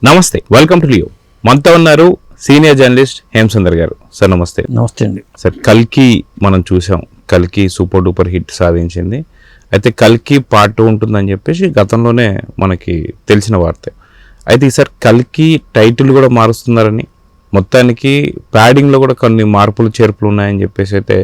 నమస్తే, welcome to Leo. మనతో ఉన్నారు సీనియర్ జర్నలిస్ట్ హేమసుందర్ గారు. సార్ నమస్తే. నమస్తే అండి. సార్, కల్కి మనం చూసాం, కల్కి సూపర్ డూపర్ హిట్ సాధించింది. అయితే కల్కి పార్ట్ 2 ఉంటుందని చెప్పేసి గతంలోనే మనకి తెలిసిన వార్త. అయితే ఈసారి కల్కి టైటిల్ కూడా మారుస్తున్నారని, మొత్తానికి ప్యాడింగ్లో కూడా కొన్ని మార్పులు చేర్పులు ఉన్నాయని చెప్పేసి అయితే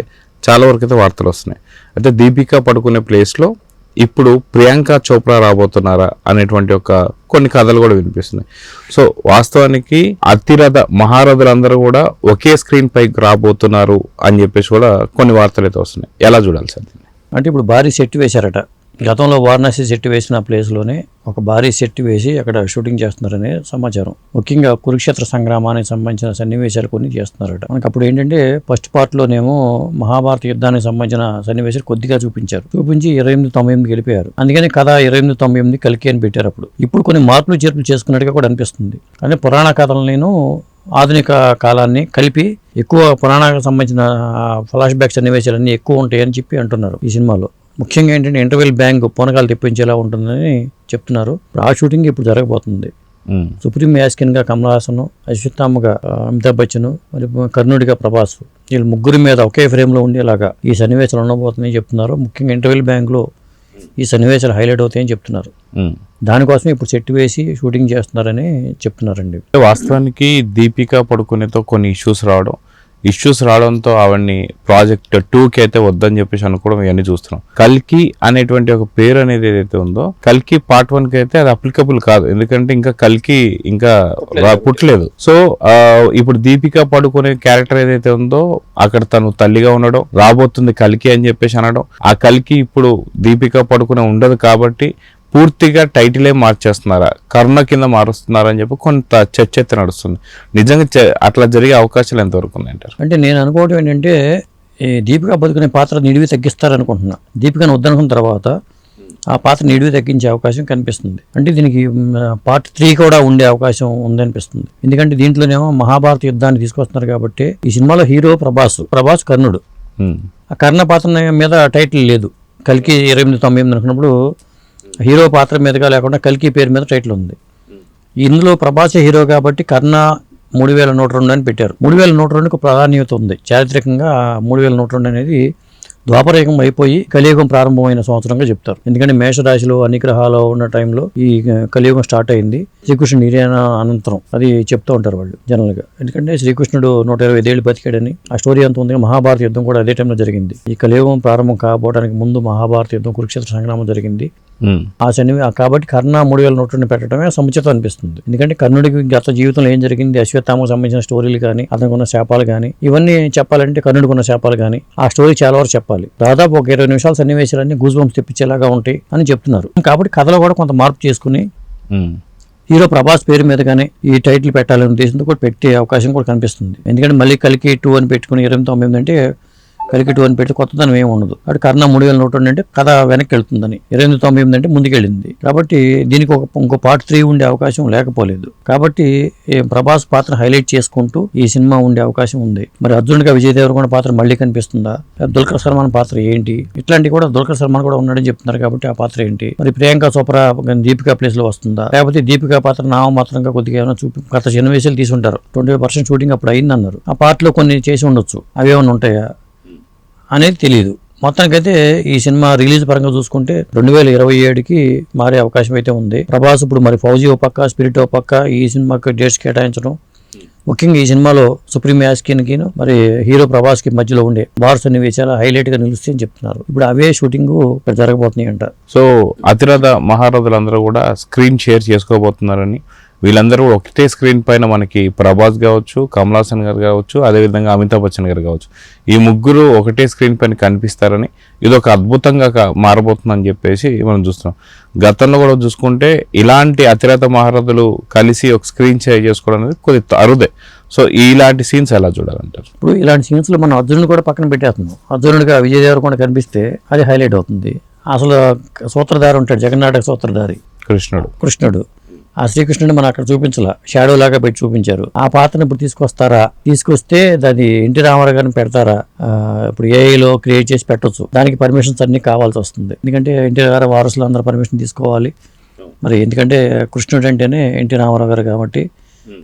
చాలా వరకు అయితే వార్తలు వస్తున్నాయి. అయితే దీపికా పడుకునే ప్లేస్లో ఇప్పుడు ప్రియాంక చోప్రా రాబోతున్నారా అనేటువంటి ఒక కొన్ని కథలు కూడా వినిపిస్తున్నాయి. సో వాస్తవానికి అతిరథ మహారథులందరూ కూడా ఒకే స్క్రీన్ పైకి రాబోతున్నారు అని చెప్పేసి కూడా కొన్ని వార్తలు అయితే వస్తున్నాయి. ఎలా చూడాలి సార్? అంటే ఇప్పుడు భారీ సెట్ వేశారట. గతంలో వారణాసి సెట్ వేసిన ప్లేస్లోనే ఒక భారీ సెట్ వేసి అక్కడ షూటింగ్ చేస్తున్నారనే సమాచారం. ముఖ్యంగా కురుక్షేత్ర సంగ్రామానికి సంబంధించిన సన్నివేశాలు కొన్ని చేస్తున్నారట. మనకి అప్పుడు ఏంటంటే ఫస్ట్ పార్ట్లోనేమో మహాభారత యుద్ధానికి సంబంధించిన సన్నివేశాలు కొద్దిగా చూపించి 28-98 గెలిపారు. అందుకని కథ 28-98 కలికి అని పెట్టారు. ఇప్పుడు కొన్ని మార్పులు చేర్పులు చేసుకున్నట్టుగా కూడా అనిపిస్తుంది. అంటే పురాణ కథలను ఆధునిక కాలాన్ని కలిపి ఎక్కువ పురాణానికి సంబంధించిన ఫ్లాష్ బ్యాక్ సన్నివేశాలన్నీ ఎక్కువ ఉంటాయని చెప్పి అంటున్నారు ఈ సినిమాలో. ముఖ్యంగా ఏంటంటే ఇంటర్వెల్ బ్యాంక్ పూనకాలు తెప్పించేలా ఉంటుందని చెప్తున్నారు. ఆ షూటింగ్ ఇప్పుడు జరగబోతుంది. సుప్రీం యాస్కిన్గా కమల్ హాసన్, అశ్వత్థామగా అమితాబ్ బచ్చన్, మరి కర్ణుడిగా ప్రభాస్, వీళ్ళు ముగ్గురి మీద ఒకే ఫ్రేమ్లో ఉండేలాగా ఈ సన్నివేశాలు ఉండబోతున్నాయని చెప్తున్నారు. ముఖ్యంగా ఇంటర్వెల్ బ్యాంక్లో ఈ సన్నివేశాలు హైలైట్ అవుతాయని చెప్తున్నారు. దానికోసం ఇప్పుడు సెట్ వేసి షూటింగ్ చేస్తున్నారని చెప్తున్నారండి. వాస్తవానికి దీపికా పడుకునేతో కొన్ని ఇష్యూస్ రావడంతో అవన్నీ ప్రాజెక్ట్ 2కి అయితే వద్దని చెప్పేసి అనుకోవడం ఇవన్నీ చూస్తున్నాం. కల్కి అనేటువంటి ఒక పేరు అనేది ఏదైతే ఉందో, కల్కి పార్ట్ 1కి అయితే అది అప్లికబుల్ కాదు. ఎందుకంటే ఇంకా కల్కి ఇంకా పుట్టలేదు. సో ఇప్పుడు దీపికా పడుకునే క్యారెక్టర్ ఏదైతే ఉందో అక్కడ తను తల్లిగా ఉండడం, రాబోతుంది కల్కి అని చెప్పేసి అనడం, ఆ కల్కి ఇప్పుడు దీపికా పడుకునే ఉండదు కాబట్టి పూర్తిగా టైటిలే మార్చేస్తున్నారా, కర్ణ కింద మారుస్తున్నారా అని చెప్పి కొంత చర్చ అయితే నడుస్తుంది. నిజంగా అట్లా జరిగే అవకాశాలు ఎంతవరకు ఉన్నాయంటారు? అంటే నేను అనుకోవడం ఏంటంటే, ఈ దీపికా పడుకునే పాత్ర నిడివి తగ్గిస్తారనుకుంటున్నా. దీపికను వద్దనుకున్న తర్వాత ఆ పాత్ర నిడివి తగ్గించే అవకాశం కనిపిస్తుంది. అంటే దీనికి పార్ట్ 3 కూడా ఉండే అవకాశం ఉందనిపిస్తుంది. ఎందుకంటే దీంట్లోనేమో మహాభారత యుద్ధాన్ని తీసుకొస్తున్నారు కాబట్టి ఈ సినిమాలో హీరో ప్రభాస్ కర్ణుడు. ఆ కర్ణ పాత్ర మీద టైటిల్ లేదు. కల్కి 28-98 అనుకున్నప్పుడు హీరో పాత్ర మీదుగా లేకుండా కల్కి పేరు మీద టైటిల్ ఉంది. ఇందులో ప్రభాసే హీరో కాబట్టి కర్ణ 3102 అని పెట్టారు. 3102కు ప్రాధాన్యత ఉంది. చారిత్రకంగా 3102 అనేది ద్వాపరయుగం అయిపోయి కలియుగం ప్రారంభమైన సంవత్సరంగా చెప్తారు. ఎందుకంటే మేషరాశిలో అన్ని గ్రహాలు ఉన్న టైంలో ఈ కలియుగం స్టార్ట్ అయింది. శ్రీకృష్ణుడు నిర్యాణ అనంతరం అది చెప్తూ ఉంటారు వాళ్ళు జనరల్గా. ఎందుకంటే శ్రీకృష్ణుడు 125 ఏళ్ళు బతికాడని ఆ స్టోరీ అంత ఉంది. మహాభారత యుద్ధం కూడా అదే టైంలో జరిగింది. ఈ కలియుగం ప్రారంభం కాబోవడానికి ముందు మహాభారత యుద్ధం, కురుక్షేత్ర సంగ్రామం జరిగింది. కాబట్టి కర్ణ 3102 పెట్టడమే సముచితం అనిపిస్తుంది. ఎందుకంటే కర్ణుడికి గత జీవితంలో ఏం జరిగింది, అశ్వత్థామకు సంబంధించిన స్టోరీలు కానీ, అతనికి ఉన్న శాపాలు కానీ, ఇవన్నీ చెప్పాలంటే కర్ణుడికి ఉన్న శాపాలు కానీ ఆ స్టోరీ చాలా వరకు చెప్పాలి. దాదాపు ఒక 20 నిమిషాల సన్నివేశాలన్నీ గూస్ బంప్స్ తెప్పించేలాగా ఉంటాయి అని చెప్తున్నారు. కాబట్టి కథలో కూడా కొంత మార్పు చేసుకుని హీరో ప్రభాస్ పేరు మీద కానీ ఈ టైటిల్ పెట్టాలనే ఉద్దేశంతో కూడా పెట్టే అవకాశం కూడా కనిపిస్తుంది. ఎందుకంటే మళ్ళీ కల్కి 2 అని పెట్టుకుని 29 అంటే కల్కి 2 అని పెట్టి కొత్తదనం ఏమి ఉండదు. అటు కర్ణ 3102 అంటే కథ వెనక్కి వెళ్తుందని, 28-98 అంటే ముందుకెళ్ళింది. కాబట్టి దీనికి ఇంకో పార్ట్ 3 ఉండే అవకాశం లేకపోలేదు. కాబట్టి ప్రభాస్ పాత్ర హైలైట్ చేసుకుంటూ ఈ సినిమా ఉండే అవకాశం ఉంది. మరి అర్జునుడిగా విజయ్ దేవరకొండ పాత్ర మళ్ళీ కనిపిస్తుందా, దుల్కర్ సల్మాన్ పాత్ర ఏంటి, ఇట్లాంటివి కూడా దుల్కర్ సల్మాన్ కూడా ఉన్నాడని చెప్తున్నారు. కాబట్టి ఆ పాత్ర ఏంటి, మరి ప్రియాంక చోప్రా దీపికా ప్లేస్ లో వస్తుందా, లేకపోతే దీపికా పాత్ర నామమాత్రంగా కొద్దిగా ఏమైనా గత సన్నివేశాలు తీసుంటారు. 25% షూటింగ్ అప్పుడు అయిందన్నారు. ఆ పార్ట్ లో కొన్ని చేసి ఉండొచ్చు, అవి ఏమైనా ఉంటాయా అనేది తెలియదు. మొత్తానికైతే ఈ సినిమా రిలీజ్ పరంగా చూసుకుంటే 2027కి మారే అవకాశం అయితే ఉంది. ప్రభాస్ ఇప్పుడు మరి ఫౌజీ ఓ పక్క, స్పిరిట్ ఓ పక్క ఈ సినిమాకి డేట్స్ కేటాయించడం, ముఖ్యంగా ఈ సినిమాలో సుప్రీం యాస్కిన్కి మరి హీరో ప్రభాస్కి మధ్యలో ఉండే వార్ సన్నివేశాలు హైలైట్ గా నిలుస్తాయని చెప్తున్నారు. ఇప్పుడు అవే షూటింగ్ జరగబోతున్నాయి అంట. సో అతిరథ మహారథులందరూ కూడా స్క్రీన్ షేర్ చేసుకోబోతున్నారని, వీళ్ళందరూ ఒకటే స్క్రీన్ పైన మనకి ప్రభాస్ కావచ్చు, కమల్ హాసన్ గారు కావచ్చు, అదేవిధంగా అమితాబ్ బచ్చన్ గారు కావచ్చు, ఈ ముగ్గురు ఒకటే స్క్రీన్ పైన కనిపిస్తారని, ఇది ఒక అద్భుతంగా మారబోతుందని చెప్పేసి మనం చూస్తున్నాం. గతంలో కూడా చూసుకుంటే ఇలాంటి అతిరథ మహారథులు కలిసి ఒక స్క్రీన్ షేర్ చేసుకోవడం అనేది కొద్ది అరుదే. సో ఇలాంటి సీన్స్ ఎలా చూడాలంటారు? ఇప్పుడు ఇలాంటి సీన్స్ లో మనం అర్జునుడు కూడా పక్కన పెట్టేస్తున్నాం. అర్జునుడిగా విజయ్ దేవరకొండ కనిపిస్తే అది హైలైట్ అవుతుంది. అసలు సూత్రధారి ఉంటాడు, జగన్నాటక సూత్రధారి కృష్ణుడు. ఆ శ్రీకృష్ణుని మనం అక్కడ చూపించాల, షాడో లాగా పెట్టి చూపించారు. ఆ పాత్రను ఇప్పుడు తీసుకొస్తే దాన్ని ఎన్టీ రామారావు గారిని పెడతారా, ఇప్పుడు ఏఐలో క్రియేట్ చేసి పెట్టొచ్చు. దానికి పర్మిషన్స్ అన్ని కావాల్సి వస్తుంది. ఎందుకంటే ఎన్టీ రామారావు వారసులు అందరూ పర్మిషన్ తీసుకోవాలి. మరి ఎందుకంటే కృష్ణుడు అంటేనే ఎన్టీ రామారావు గారు కాబట్టి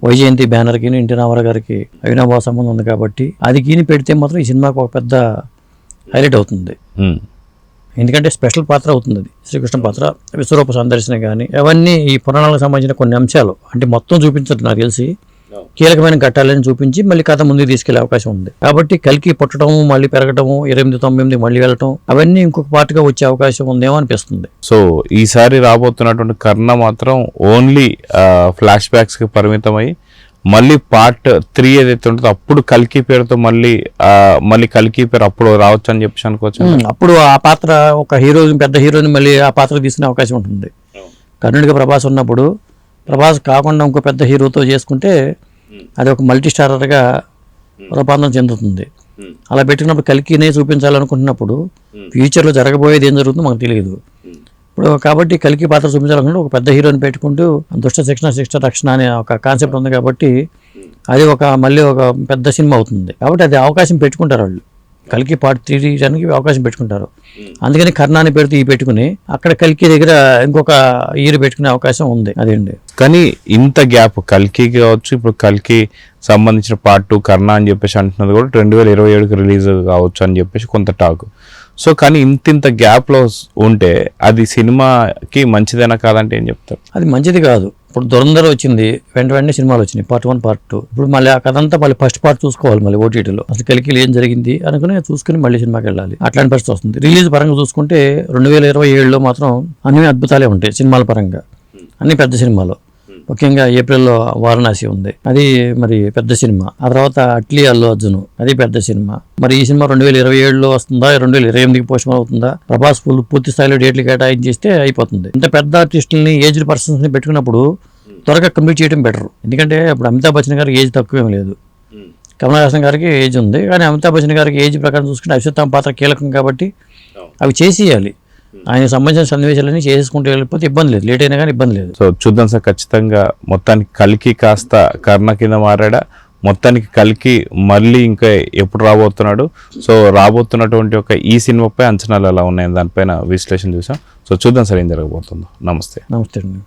వైజయంతి బ్యానర్కి ఎన్టీ రామారావు గారికి అవినాభావ సంబంధం ఉంది కాబట్టి అది గీని పెడితే మాత్రం ఈ సినిమాకు ఒక పెద్ద హైలైట్ అవుతుంది. ఎందుకంటే స్పెషల్ పాత్ర అవుతుంది అది, శ్రీకృష్ణ పాత్ర, విశ్వరూప సందర్శన కానీ అవన్నీ ఈ పురాణాలకు సంబంధించిన కొన్ని అంశాలు అంటే మొత్తం చూపించదు నాకు తెలిసి, కీలకమైన ఘట్టాలను చూపించి మళ్ళీ కథ ముందుకు తీసుకెళ్లే అవకాశం ఉంది. కాబట్టి కల్కి పుట్టడం మళ్ళీ పెరగటము 28-99 మళ్ళీ వెళ్ళటం అవన్నీ ఇంకొక పార్ట్గా వచ్చే అవకాశం ఉందేమో అనిపిస్తుంది. సో ఈసారి రాబోతున్నటువంటి కర్ణ మాత్రం ఓన్లీ ఫ్లాష్ బ్యాక్స్ కి పరిమితమై మళ్ళీ పార్ట్ 3 ఏదైతే ఉంటుందో అప్పుడు కల్కి పేరుతో మళ్ళీ కల్కి పేరు అప్పుడు రావచ్చు అని చెప్పేసి అనుకోవచ్చు. అప్పుడు ఆ పాత్ర ఒక పెద్ద హీరోని మళ్ళీ ఆ పాత్ర తీసుకునే అవకాశం ఉంటుంది. కర్ణుడిగా ప్రభాస్ ఉన్నప్పుడు ప్రభాస్ కాకుండా ఇంకో పెద్ద హీరోతో చేసుకుంటే అది ఒక మల్టీ స్టారర్గా రూపాంతరం చెందుతుంది. అలా పెట్టినప్పుడు కల్కినే చూపించాలనుకుంటున్నప్పుడు ఫ్యూచర్లో జరగబోయేది ఏం జరుగుతుందో మాకు తెలియదు. ఇప్పుడు కాబట్టి కల్కి పాత్ర చూపించాలనుకుంటే ఒక పెద్ద హీరోని పెట్టుకుంటూ దుష్ట శిక్షణ శిక్ష రక్షణ అనే ఒక కాన్సెప్ట్ ఉంది కాబట్టి అది మళ్ళీ ఒక పెద్ద సినిమా అవుతుంది. కాబట్టి అది అవకాశం పెట్టుకుంటారు వాళ్ళు, కల్కి పార్ట్ 3 తీయడానికి అవకాశం పెట్టుకుంటారు. అందుకని కర్ణాన్ని పెడితే పెట్టుకుని అక్కడ కల్కి దగ్గర ఇంకొక హీరో పెట్టుకునే అవకాశం ఉంది. అదేండి కానీ ఇంత గ్యాప్ కల్కి కావచ్చు, ఇప్పుడు కల్కి సంబంధించిన పార్ట్ 2 కర్ణ అని చెప్పేసి అంటున్నది కూడా 2027కి రిలీజ్ కావచ్చు అని చెప్పేసి కొంత టాక్. సో కానీ ఇంత గ్యాప్లో ఉంటే అది సినిమాకి మంచిదైనా కాదంటే ఏం చెప్తారు? అది మంచిది కాదు. ఇప్పుడు దురంధర్ వచ్చింది, వెంటనే సినిమాలు వచ్చినాయి పార్ట్ 1 పార్ట్ 2. ఇప్పుడు మళ్ళీ ఆ కథ అంతా మళ్ళీ ఫస్ట్ పార్ట్ చూసుకోవాలి మళ్ళీ ఓటీటీలో, అసలు కలికిలు ఏం జరిగింది అనుకుని చూసుకుని మళ్ళీ సినిమాకి వెళ్ళాలి. అట్లాంటి పరిస్థితి వస్తుంది. రిలీజ్ పరంగా చూసుకుంటే 2027లో మాత్రం అన్ని అద్భుతాలే ఉంటాయి సినిమాల పరంగా, అన్ని పెద్ద సినిమాలు. ముఖ్యంగా ఏప్రిల్లో వారణాసి ఉంది, అది మరి పెద్ద సినిమా. ఆ తర్వాత అట్లీ అల్లు అర్జున్, అది పెద్ద సినిమా. మరి ఈ సినిమా 2027లో వస్తుందా, 2028కి పోస్ట్ అవుతుందా? ప్రభాస్ పూర్తి స్థాయిలో డేట్లు కేటాయించేస్తే అయిపోతుంది. ఇంత పెద్ద ఆర్టిస్టులని ఏజ్డ్ పర్సన్స్ని పెట్టుకున్నప్పుడు త్వరగా కంప్లీట్ చేయడం బెటర్. ఎందుకంటే ఇప్పుడు అమితాబ్ బచ్చన్ గారికి ఏజ్ తక్కువేం లేదు, కమల్ హాసన్ గారికి ఏజ్ ఉంది, కానీ అమితాబ్ బచ్చన్ గారికి ఏజ్ ప్రకారం చూసుకుంటే అశ్వత్థామ పాత్ర కీలకం కాబట్టి అవి చేసేయాలి. ఆయన సంబంధించిన సన్నివేశాలన్నీ చేసుకుంటూ వెళ్ళిపోతే ఇబ్బంది లేదు, లేట్ అయినా కానీ ఇబ్బంది లేదు. సో చూద్దాం సార్, ఖచ్చితంగా మొత్తానికి కల్కి కాస్త కర్ణ కింద మారాడా, మొత్తానికి కల్కి మళ్ళీ ఇంకా ఎప్పుడు రాబోతున్నాడు, సో రాబోతున్నటువంటి ఒక ఈ సినిమాపై అంచనాలు ఎలా ఉన్నాయని దానిపైన విశ్లేషణ చూసాం. సో చూద్దాం సార్ ఏం జరగబోతుందో. నమస్తే. నమస్తే అండి.